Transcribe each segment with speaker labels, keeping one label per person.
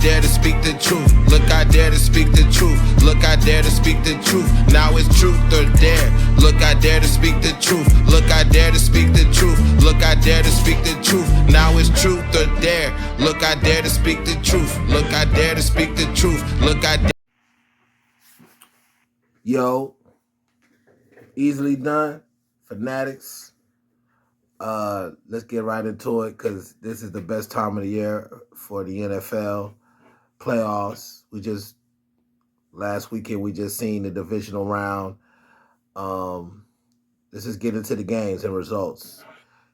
Speaker 1: dare to speak the truth. Look, I dare to speak the truth. Look, I dare to speak the truth. Now it's truth or dare. Look, I dare to speak the truth. Look, I dare to speak the truth. Look, I dare to speak the truth. Now it's truth or dare. Look, I dare to speak the truth. Look, I dare to speak the truth. Look, I dare.
Speaker 2: Yo, easily done. Fanatics. Let's get right into it because this is the best time of the year for the NFL playoffs. Last weekend we just seen the divisional round. Let's just get into the games and results.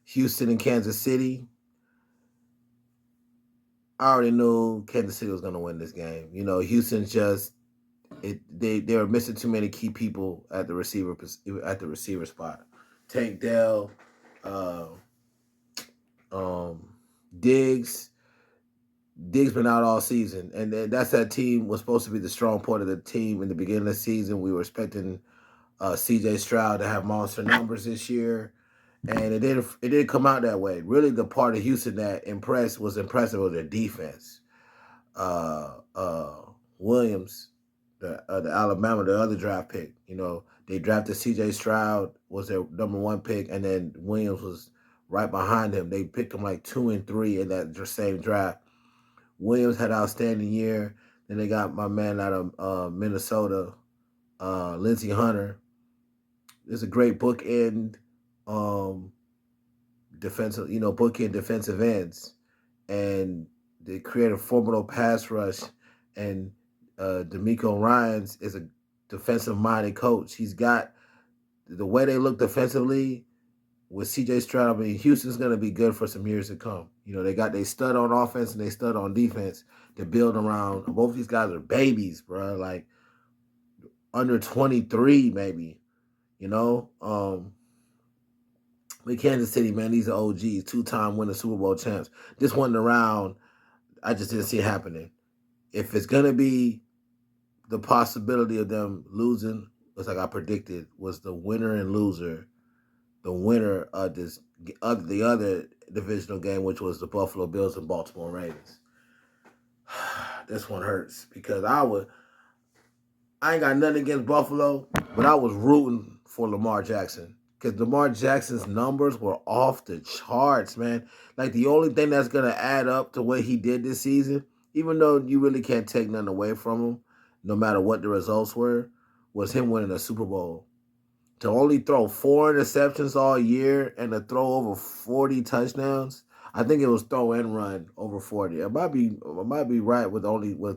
Speaker 2: Houston and Kansas City. I already knew Kansas City was going to win this game. You know, Houston's they were missing too many key people at the receiver spot. Tank Dell, Diggs been out all season, and that's that team was supposed to be the strong point of the team in the beginning of the season. We were expecting C.J. Stroud to have monster numbers this year, and it didn't come out that way. Really, the part of Houston that was impressive was their defense. Williams, the Alabama, the other draft pick, you know, they drafted C.J. Stroud, was their number 1 pick, and then Williams was right behind him. They picked him like 2 and 3 in that same draft. Williams had an outstanding year. Then they got my man out of Minnesota, Lindsey Hunter. There's a great bookend defensive ends, and they create a formidable pass rush. And DeMeco Ryans is a defensive-minded coach. He's got the way they look defensively with C.J. Stroud. I mean, Houston's going to be good for some years to come. You know, they stud on offense and they stud on defense to build around. Both of these guys are babies, bro. Like under 23, maybe. You know, with Kansas City, man, these are OGs, 2-time winning Super Bowl champs. This wasn't around. I just didn't see it happening. If it's going to be the possibility of them losing, was like I predicted, was the winner and loser, the winner of the other divisional game, which was the Buffalo Bills and Baltimore Ravens. This one hurts because I ain't got nothing against Buffalo, but I was rooting for Lamar Jackson because Lamar Jackson's numbers were off the charts, man. Like the only thing that's going to add up to what he did this season, even though you really can't take nothing away from him, no matter what the results were, was him winning a Super Bowl. To only throw 4 interceptions all year and to throw over 40 touchdowns, I think it was throw and run over 40. I might be right with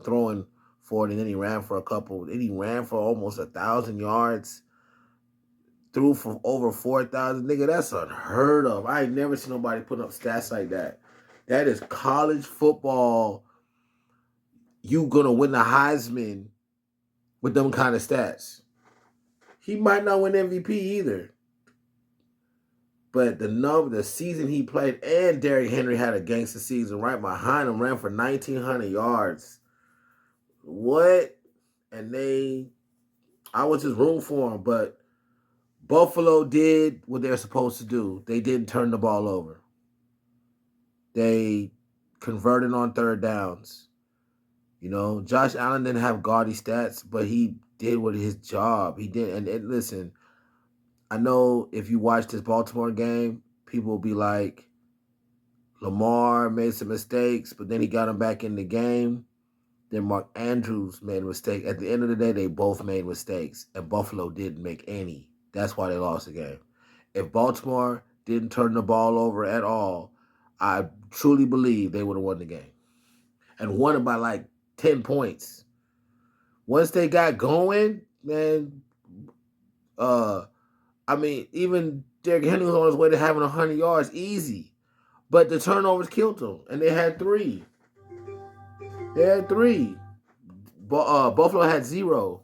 Speaker 2: throwing 40, and then he ran for a couple. Then he ran for almost 1,000 yards, threw for over 4,000. Nigga, that's unheard of. I ain't never seen nobody put up stats like that. That is college football. You gonna win the Heisman with them kind of stats. He might not win MVP either. But the season he played, and Derrick Henry had a gangster season right behind him, ran for 1,900 yards. What? And I was just rooting for him, but Buffalo did what they're supposed to do. They didn't turn the ball over. They converted on third downs. You know, Josh Allen didn't have gaudy stats, but he did with his job. He did. And listen, I know if you watch this Baltimore game, people will be like, Lamar made some mistakes, but then he got him back in the game. Then Mark Andrews made a mistake. At the end of the day, they both made mistakes, and Buffalo didn't make any. That's why they lost the game. If Baltimore didn't turn the ball over at all, I truly believe they would have won the game. And won it by like 10 points. Once they got going, man, even Derrick Henry was on his way to having 100 yards easy. But the turnovers killed him, and they had 3. Buffalo had 0.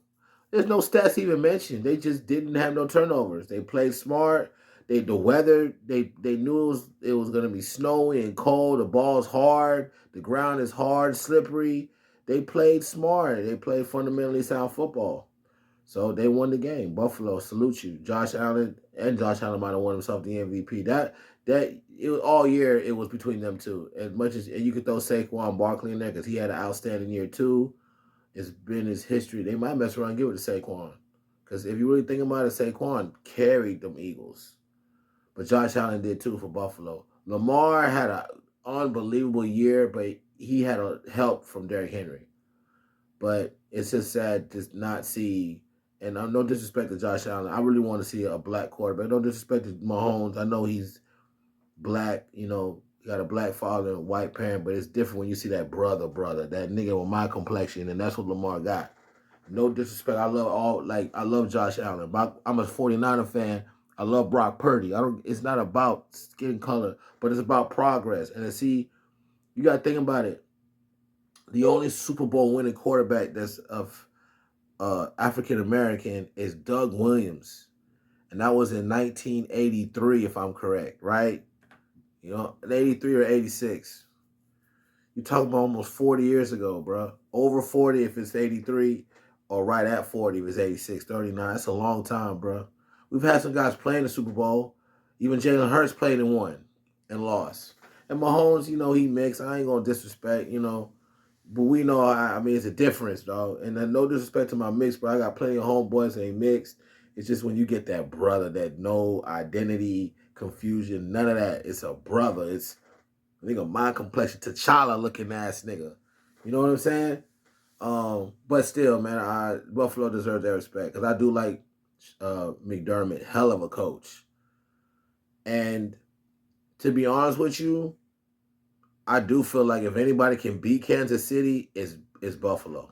Speaker 2: There's no stats even mentioned. They just didn't have no turnovers. They played smart. The weather, they knew it was going to be snowy and cold. The ball's hard. The ground is hard, slippery. They played smart. They played fundamentally sound football. So they won the game. Buffalo, salute you. Josh Allen might have won himself the MVP. It was all year. It was between them two. As much as and you could throw Saquon Barkley in there because he had an outstanding year too. It's been his history. They might mess around and give it to Saquon because if you really think about it, Saquon carried them Eagles, but Josh Allen did too for Buffalo. Lamar had an unbelievable year, but he had a help from Derrick Henry. But it's just sad to not see. And no disrespect to Josh Allen. I really want to see a black quarterback. No disrespect to Mahomes. I know he's black, he got a black father and white parent, but it's different when you see that brother, that nigga with my complexion, and that's what Lamar got. No disrespect. I love Josh Allen. I'm a 49er fan. I love Brock Purdy. It's not about skin color, but it's about progress. And you gotta think about it. The only Super Bowl winning quarterback that's of African American is Doug Williams, and that was in 1983, if I'm correct, right? 83 or 86. You talking about almost 40 years ago, bro. Over 40 if it's 83, or right at 40 if it's 86, 39. That's a long time, bro. We've had some guys playing the Super Bowl. Even Jalen Hurts played in one and lost. And Mahomes, he mixed. I ain't gonna disrespect, but we know, it's a difference, dog. And then no disrespect to my mix, but I got plenty of homeboys that ain't mixed. It's just when you get that brother, that no identity, confusion, none of that. It's a brother. It's a nigga, my complexion, T'Challa looking ass nigga. You know what I'm saying? But still, man, Buffalo deserves their respect because I do like McDermott, hell of a coach. And to be honest with you, I do feel like if anybody can beat Kansas City, it's Buffalo.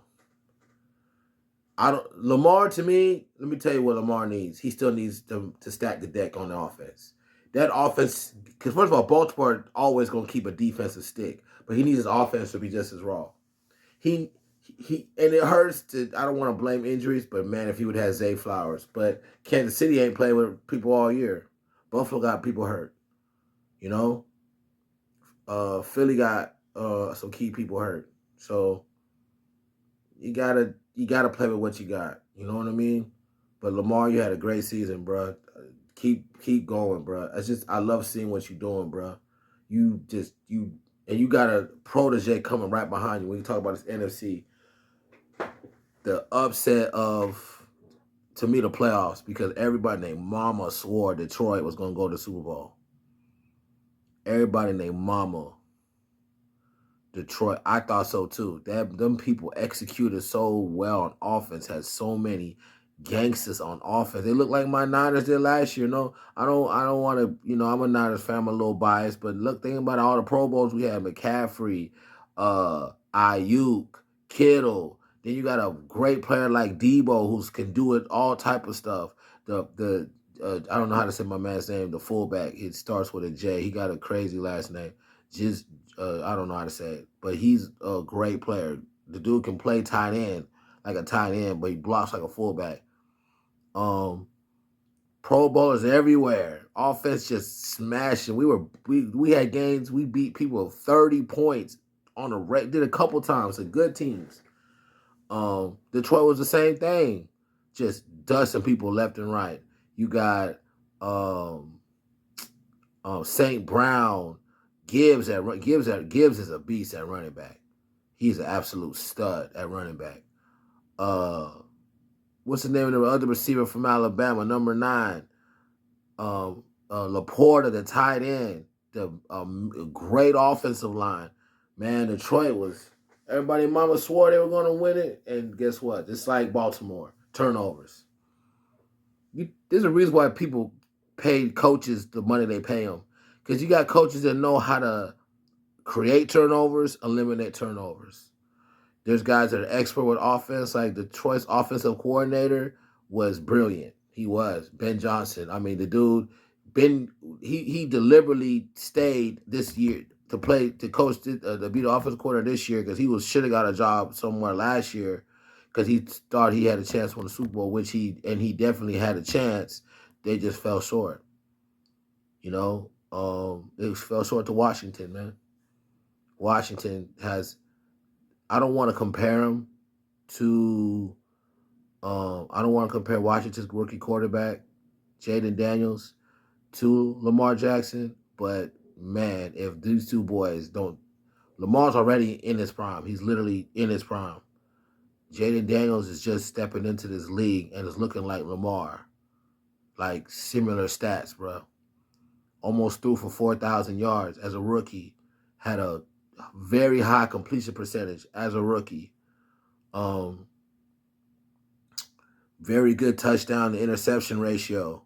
Speaker 2: Lamar, to me, let me tell you what Lamar needs. He still needs to stack the deck on the offense. That offense, because first of all, Baltimore always going to keep a defensive stick, but he needs his offense to be just as raw. And it hurts I don't want to blame injuries, but man, if he would have Zay Flowers. But Kansas City ain't playing with people all year. Buffalo got people hurt. Philly got some key people hurt. So you gotta play with what you got. You know what I mean? But Lamar, you had a great season, bro. Keep going, bro. I love seeing what you're doing, bro. You got a protege coming right behind you when you talk about this NFC. The upset of, to me, the playoffs, because everybody named Mama swore Detroit was going to go to the Super Bowl. Everybody named Mama. Detroit, I thought so too. Them people executed so well on offense, had so many gangsters on offense. They look like my Niners did last year. I don't want to, I'm a Niners fan, I'm a little biased, but look, thinking about all the Pro Bowls we had, McCaffrey, Ayuk, Kittle. Then you got a great player like Debo who can do it, all type of stuff. I don't know how to say my man's name, the fullback. It starts with a J. He got a crazy last name. I don't know how to say it, but he's a great player. The dude can play tight end like a tight end, but he blocks like a fullback. Pro Bowlers everywhere. Offense just smashing. We had games. We beat people 30 points on a did a couple times. The good teams. Detroit was the same thing, just dusting people left and right. You got St. Brown. Gibbs is a beast at running back. He's an absolute stud at running back. What's the name of the other receiver from Alabama, number 9? Laporta, the tight end. The great offensive line. Man, Detroit was, everybody mama swore they were going to win it, and guess what? Just like Baltimore, turnovers. There's a reason why people pay coaches the money they pay them. Because you got coaches that know how to create turnovers, eliminate turnovers. There's guys that are expert with offense, like Detroit's offensive coordinator was brilliant. He was. Ben Johnson. The dude, he deliberately stayed this year to coach, to be the offensive coordinator this year because he should have got a job somewhere last year because he thought he had a chance to win the Super Bowl, which he definitely had a chance. They just fell short. They fell short to Washington, man. Washington has, I don't want to compare them to I don't want to compare Washington's rookie quarterback, Jaden Daniels, to Lamar Jackson, but man, if these two boys don't, Lamar's already in his prime. He's literally in his prime. Jaden Daniels is just stepping into this league and is looking like Lamar, like similar stats, bro. Almost threw for 4,000 yards as a rookie, had a very high completion percentage as a rookie. Very good touchdown to interception ratio.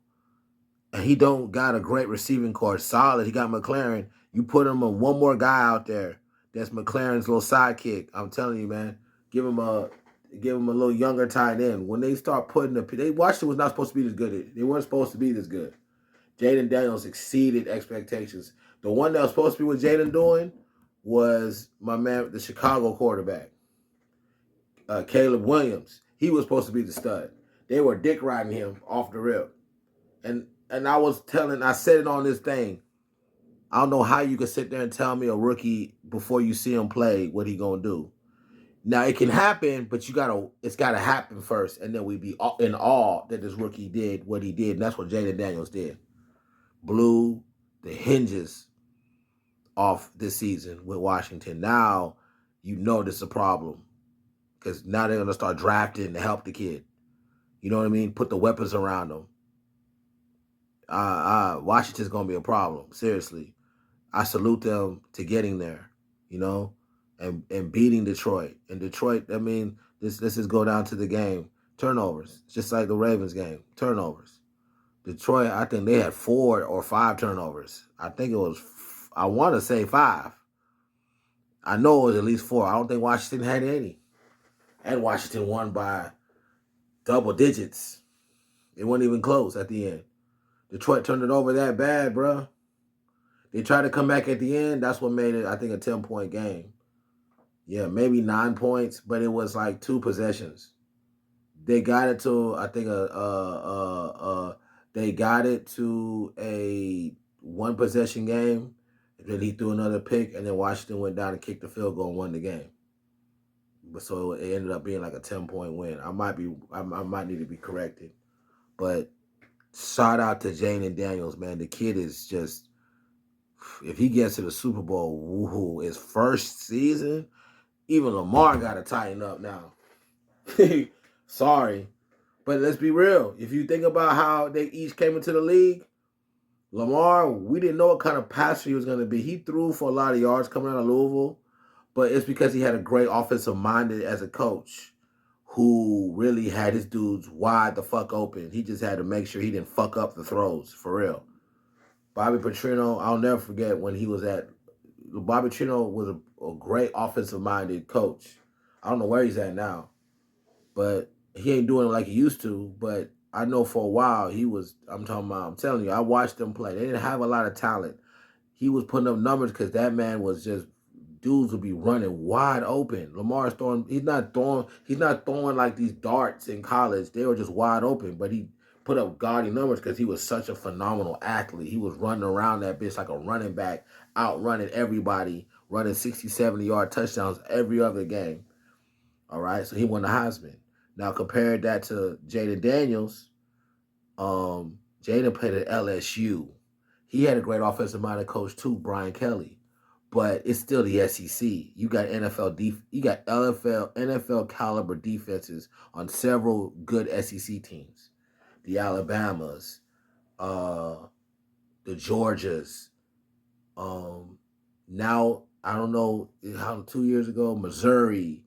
Speaker 2: And he don't got a great receiving corps. Solid. He got McLaren. You put him on one more guy out there that's McLaren's little sidekick. I'm telling you, man. Give him a little younger tight end. When they start putting Washington was not supposed to be this good. They weren't supposed to be this good. Jaden Daniels exceeded expectations. The one that was supposed to be what Jaden doing was my man, the Chicago quarterback, Caleb Williams. He was supposed to be the stud. They were dick riding him off the rip. And I said it on this thing. I don't know how you can sit there and tell me a rookie before you see him play what he gonna do. Now it can happen, but it's gotta happen first, and then we be in awe that this rookie did what he did, and that's what Jaden Daniels did. Blew the hinges off this season with Washington. Now you know this is a problem because now they're gonna start drafting to help the kid. You know what I mean? Put the weapons around him. Washington's gonna be a problem. Seriously, I salute them to getting there. You know, and beating Detroit. And Detroit, I mean, let's just go down to the game. Turnovers, just like the Ravens game. Turnovers. Detroit, I think they had 4 or 5 turnovers. I think it was, I want to say 5. I know it was at least 4. I don't think Washington had any. And Washington won by double digits. It wasn't even close at the end. Detroit turned it over that bad, bro. They tried to come back at the end. That's what made it, I think, a 10-point game. Yeah, maybe 9 points, but it was like 2 possessions. They got it to, I think, they got it to a 1 possession game. And then he threw another pick, and then Washington went down and kicked the field goal and won the game. But so it ended up being like a 10-point win. I might need to be corrected, but shout out to Jaden Daniels, man. The kid is just, if he gets to the Super Bowl, woohoo, his first season, even Lamar got to tighten up now. Sorry, but let's be real. If you think about how they each came into the league, Lamar, we didn't know what kind of passer he was going to be. He threw for a lot of yards coming out of Louisville, but it's because he had a great offensive minded as a coach who really had his dudes wide the fuck open. He just had to make sure he didn't fuck up the throws, for real. Bobby Petrino, I'll never forget when he was at, Bobby Petrino was a great offensive-minded coach. I don't know where he's at now, but he ain't doing it like he used to, but I know for a while he was, I'm telling you, I watched them play. They didn't have a lot of talent. He was putting up numbers because that man was just, dudes would be running wide open. Lamar's throwing, he's not throwing like these darts in college. They were just wide open, but he put up gaudy numbers because he was such a phenomenal athlete. He was running around that bitch like a running back, outrunning everybody, running 60, 70-yard touchdowns every other game. All right, so he won the Heisman. Now, compared that to Jaden Daniels, Jaden played at LSU. He had a great offensive-minded coach too, Brian Kelly, but it's still the SEC. You got NFL caliber defenses on several good SEC teams. The Alabamas, the Georgias. Now, I don't know how 2 years ago, Missouri.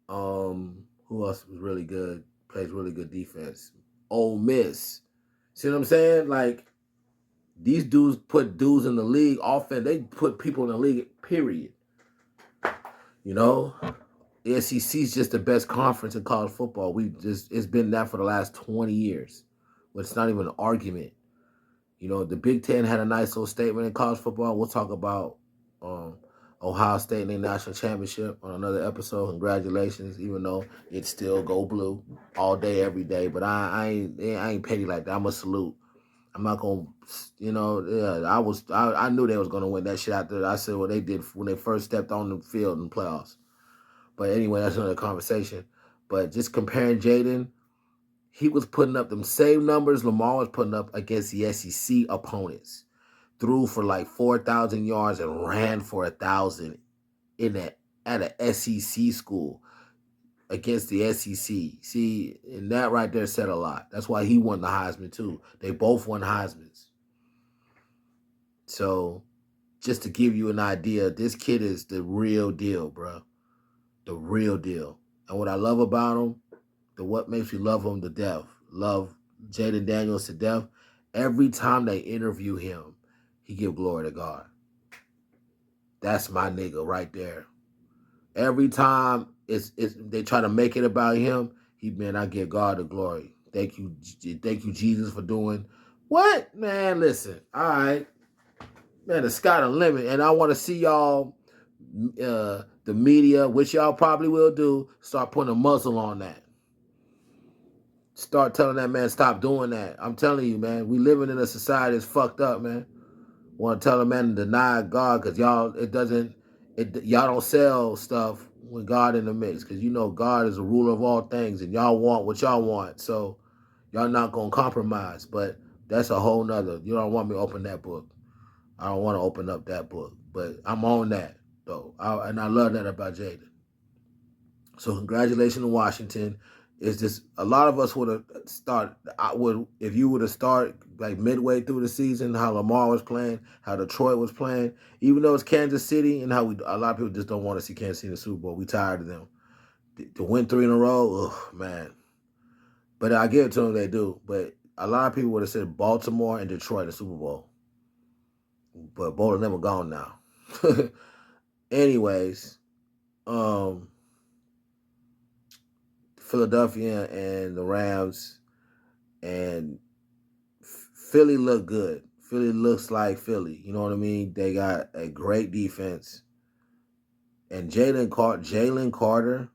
Speaker 2: Who else was really good? Plays really good defense. Ole Miss. See what I'm saying? Like, these dudes put dudes in the league. Often they put people in the league, period. You know? The SEC is just the best conference in college football. It's been that for the last 20 years. But it's not even an argument. You know, the Big Ten had a nice little statement in college football. We'll talk about Ohio State in their national championship on another episode. Congratulations, even though it's still go blue all day, every day. But I ain't petty like that. I'm a salute. I'm not gonna, you know. Yeah, I knew they was gonna win that shit out there. I said what they did when they first stepped on the field in the playoffs. But anyway, that's another conversation. But just comparing Jaden, he was putting up them same numbers Lamar was putting up against the SEC opponents. Threw for like 4,000 yards and ran for 1,000 at a SEC school against the SEC. See, and that right there said a lot. That's why he won the Heisman too. They both won Heismans. So, just to give you an idea, this kid is the real deal, bro. The real deal. And what I love about him, what makes me love him to death, love Jaden Daniels to death, every time they interview him, he give glory to God. That's my nigga right there. Every time they try to make it about him, I give God the glory. Thank you, Jesus, for doing what? Man, listen. All right. Man, the sky the limit. And I want to see y'all, the media, which y'all probably will do, start putting a muzzle on that. Start telling that man, stop doing that. I'm telling you, man, we living in a society that's fucked up, man. Want to tell a man to deny God because y'all don't sell stuff when God in the mix, because you know God is the ruler of all things and y'all want what y'all want, so y'all not gonna compromise. But that's a whole nother. You don't want me to open that book. I don't want to open up that book, but I'm on that though, and I love that about Jaden. So congratulations to Washington. It's just a lot of us would have started. If you would have started like midway through the season, how Lamar was playing, how Detroit was playing, even though it's Kansas City, and how a lot of people just don't want to see Kansas City in the Super Bowl. We tired of them. To win 3 in a row, man. But I give it to them, they do. But a lot of people would have said Baltimore and Detroit in the Super Bowl. But both of them are gone now. Anyways, Philadelphia and the Rams and Philly look good. Philly looks like Philly. You know what I mean? They got a great defense. And Jalen Carter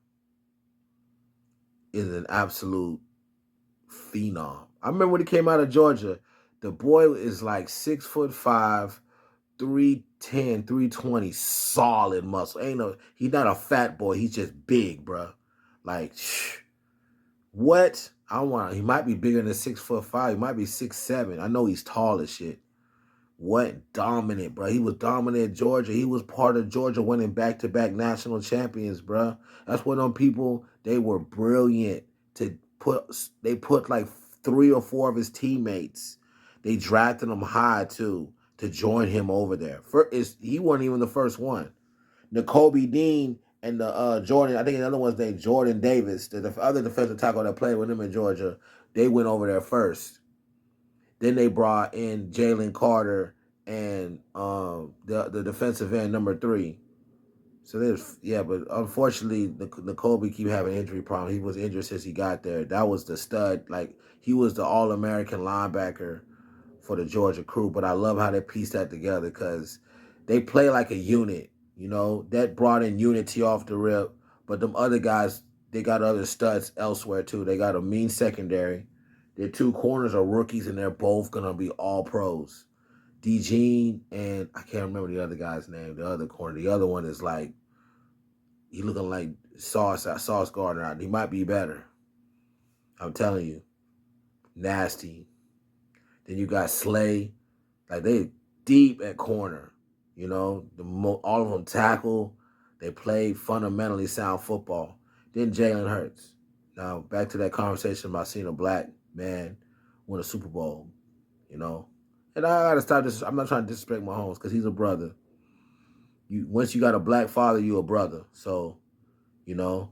Speaker 2: is an absolute phenom. I remember when he came out of Georgia, the boy is like 6'5", 310, 320, solid muscle. He's not a fat boy. He's just big, bro. Like, what? He might be bigger than 6'5". He might be 6'7". I know he's tall as shit. What dominant, bro. He was dominant at Georgia. He was part of Georgia winning back-to-back national champions, bro. That's what them people, they were brilliant they put like 3 or 4 of his teammates. They drafted him high too to join him over there. He wasn't even the first one. N'Kobe Dean and the Jordan, I think the other one's named Jordan Davis, the other defensive tackle that played with him in Georgia, they went over there first. Then they brought in Jalen Carter and the defensive end, number 3. So but unfortunately, N'Kobe keep having injury problems. He was injured since he got there. That was the stud. Like, he was the All-American linebacker for the Georgia crew. But I love how they pieced that together because they play like a unit. You know, that brought in unity off the rip. But them other guys, they got other studs elsewhere too. They got a mean secondary. Their 2 corners are rookies, and they're both going to be all pros. DeJean and I can't remember the other guy's name, the other corner. The other one is like, he looking like Sauce Gardner. He might be better. I'm telling you. Nasty. Then you got Slay. Like, they deep at corner. You know, all of them tackle. They play fundamentally sound football. Then Jalen Hurts. Now, back to that conversation about seeing a black man win a Super Bowl, you know. And I got to stop this. I'm not trying to disrespect Mahomes because he's a brother. Once you got a black father, you a brother. So, you know.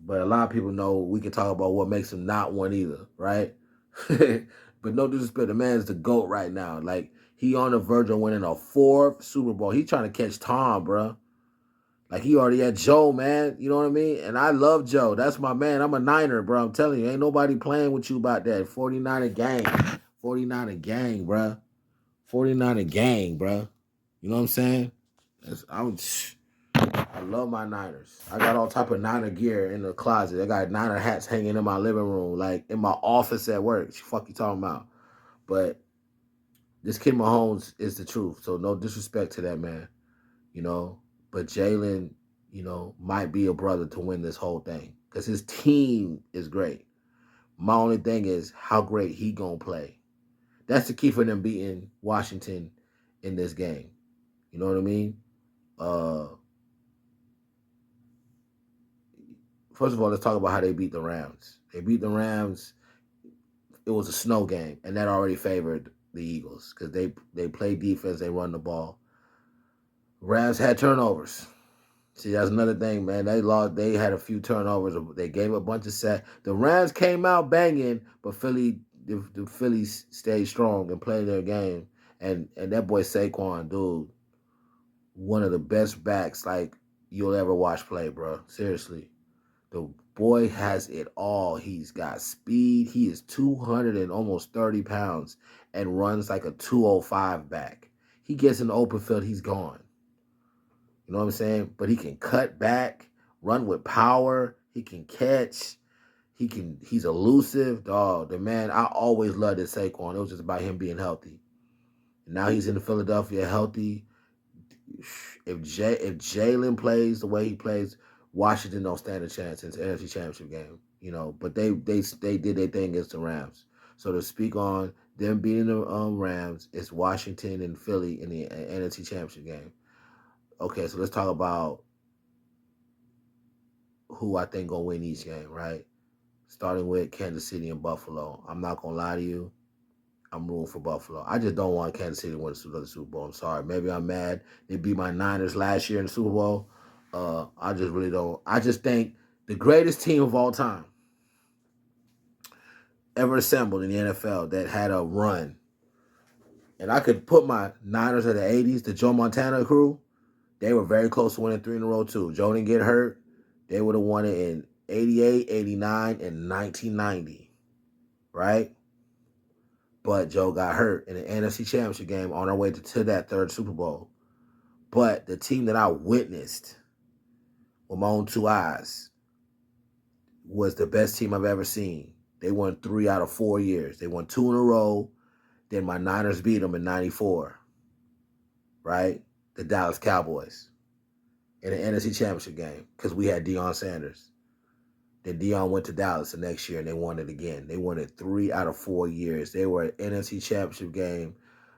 Speaker 2: But a lot of people know we can talk about what makes him not one either, right? But no disrespect, the man is the GOAT right now. Like, he on the verge of winning a 4th Super Bowl. He trying to catch Tom, bro. Like, he already had Joe, man. You know what I mean? And I love Joe. That's my man. I'm a Niner, bro. I'm telling you, ain't nobody playing with you about that. 49er gang. 49er gang, bro. 49er gang, bro. You know what I'm saying? I love my Niners. I got all type of Niner gear in the closet. I got Niner hats hanging in my living room, like in my office at work. What the fuck you talking about? But this kid Mahomes is the truth. So no disrespect to that man, you know. But Jalen, you know, might be a brother to win this whole thing because his team is great. My only thing is how great he gonna play. That's the key for them beating Washington in this game. You know what I mean? Uh, First of all, let's talk about how they beat the Rams. They beat the Rams. It was a snow game, and that already favored the Eagles because they play defense, they run the ball. Rams had turnovers. See, that's another thing, man. They lost. They had a few turnovers. They gave a bunch of sacks. The Rams came out banging, but the Phillies stayed strong and played their game. And that boy Saquon, dude, one of the best backs like you'll ever watch play, bro. Seriously, the boy has it all. He's got speed. He is 200 and almost 30 pounds and runs like a 205 back. He gets in the open field, he's gone. You know what I'm saying? But he can cut back, run with power. He can catch. He's elusive. Dog, the man, I always loved this Saquon. It was just about him being healthy. And now he's in Philadelphia healthy. If Jalen plays the way he plays, Washington don't stand a chance in the NFC Championship game. You know, but they did their thing against the Rams. So to speak on them beating the Rams, it's Washington and Philly in the NFC Championship game. Okay, so let's talk about who I think gonna win each game, right? Starting with Kansas City and Buffalo. I'm not gonna lie to you. I'm rooting for Buffalo. I just don't want Kansas City to win the Super Bowl. I'm sorry. Maybe I'm mad. They beat my Niners last year in the Super Bowl. I just really don't. I just think the greatest team of all time ever assembled in the NFL that had a run. And I could put my Niners of the 80s, the Joe Montana crew. They were very close to winning 3 in a row, too. Joe didn't get hurt. They would have won it in 88, 89, and 1990, right? But Joe got hurt in the NFC Championship game on our way to that third Super Bowl. But the team that I witnessed with my own 2 eyes was the best team I've ever seen. They won 3 out of 4 years. They won 2 in a row. Then my Niners beat them in 94, right? The Dallas Cowboys in the NFC Championship game because we had Deion Sanders. Then Deion went to Dallas the next year and they won it again. They won it 3 out of 4 years. They were an NFC Championship game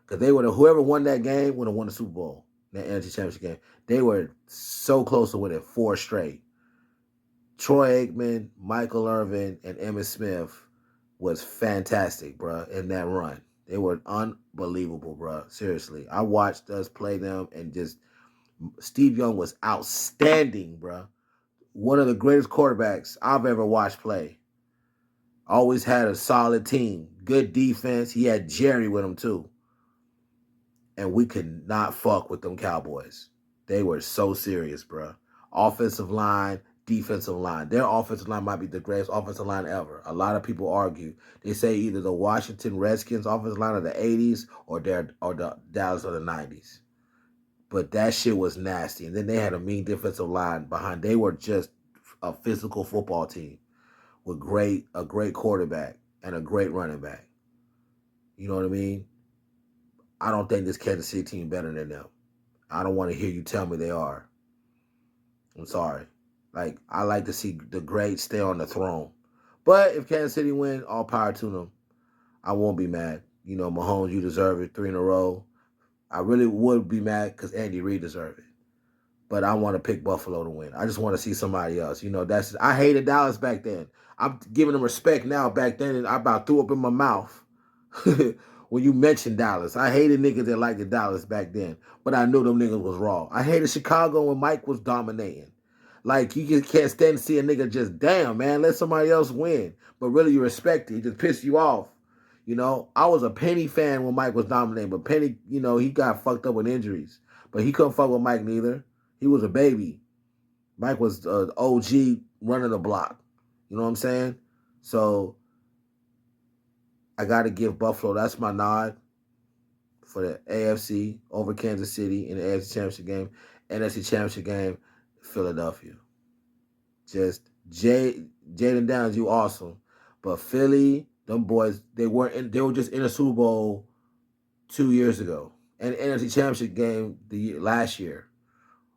Speaker 2: because whoever won that game would have won the Super Bowl. That NFC Championship game. They were so close to winning 4 straight. Troy Aikman, Michael Irvin, and Emmitt Smith was fantastic, bro, in that run. They were unbelievable, bro. Seriously. I watched us play them and just Steve Young was outstanding, bro. One of the greatest quarterbacks I've ever watched play. Always had a solid team. Good defense. He had Jerry with him, too. And we could not fuck with them Cowboys. They were so serious, bro. Offensive line, defensive line. Their offensive line might be the greatest offensive line ever. A lot of people argue. They say either the Washington Redskins offensive line of the 80s or the Dallas of the 90s. But that shit was nasty. And then they had a mean defensive line behind. They were just a physical football team with a great quarterback and a great running back. You know what I mean? I don't think this Kansas City team better than them. I don't want to hear you tell me they are. I'm sorry. Like, I like to see the great stay on the throne. But if Kansas City win, all power to them. I won't be mad. You know, Mahomes, you deserve it. 3 in a row. I really would be mad because Andy Reid deserved it. But I want to pick Buffalo to win. I just want to see somebody else. You know, I hated Dallas back then. I'm giving them respect now. Back then, I about threw up in my mouth when you mentioned Dallas. I hated niggas that liked the Dallas back then. But I knew them niggas was raw. I hated Chicago when Mike was dominating. Like, you just can't stand to see a nigga just, damn, man, let somebody else win. But really, you respect it. It just pissed you off. You know, I was a Penny fan when Mike was dominating, but Penny, you know, he got fucked up with injuries. But he couldn't fuck with Mike neither. He was a baby. Mike was OG running the block. You know what I'm saying? So I got to give Buffalo, that's my nod for the AFC over Kansas City in the AFC Championship game. NFC Championship game, Philadelphia. Just Jaden Downs, you awesome. But Philly, them boys, they were just in a Super Bowl 2 years ago. And NFC Championship game last year.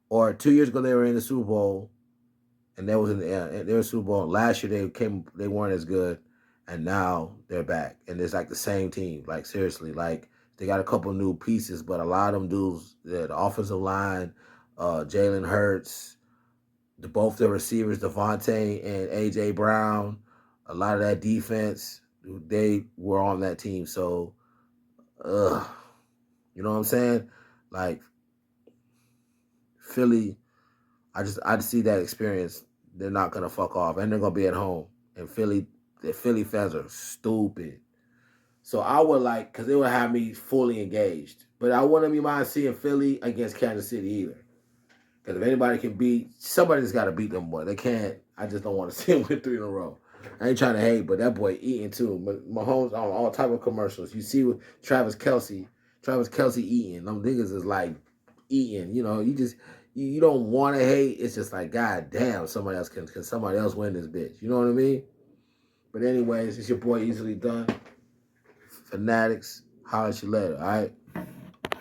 Speaker 2: Or 2 years ago they were in the Super Bowl. And they was in the Super Bowl. Last year they weren't as good. and now they're back, and it's like the same team. Like seriously, like they got a couple new pieces, but a lot of them dudes, the offensive line, Jalen Hurts, both the receivers, Devontae and AJ Brown, a lot of that defense, they were on that team. So, you know what I'm saying? Like Philly, I see that experience. They're not gonna fuck off, and they're gonna be at home. And the Philly fans are stupid. So I would like, because it would have me fully engaged. But I wouldn't mind seeing Philly against Kansas City either. Because if anybody can beat, somebody's got to beat them, boy. They can't. I just don't want to see them win 3 in a row. I ain't trying to hate, but that boy eating too. But Mahomes on all type of commercials. You see with Travis Kelce eating. Them niggas is like eating. You know, you don't want to hate. It's just like, God damn, somebody else can somebody else win this bitch. You know what I mean? But anyways, it's your boy Easily Done. Fanatics, holler at you later, all right?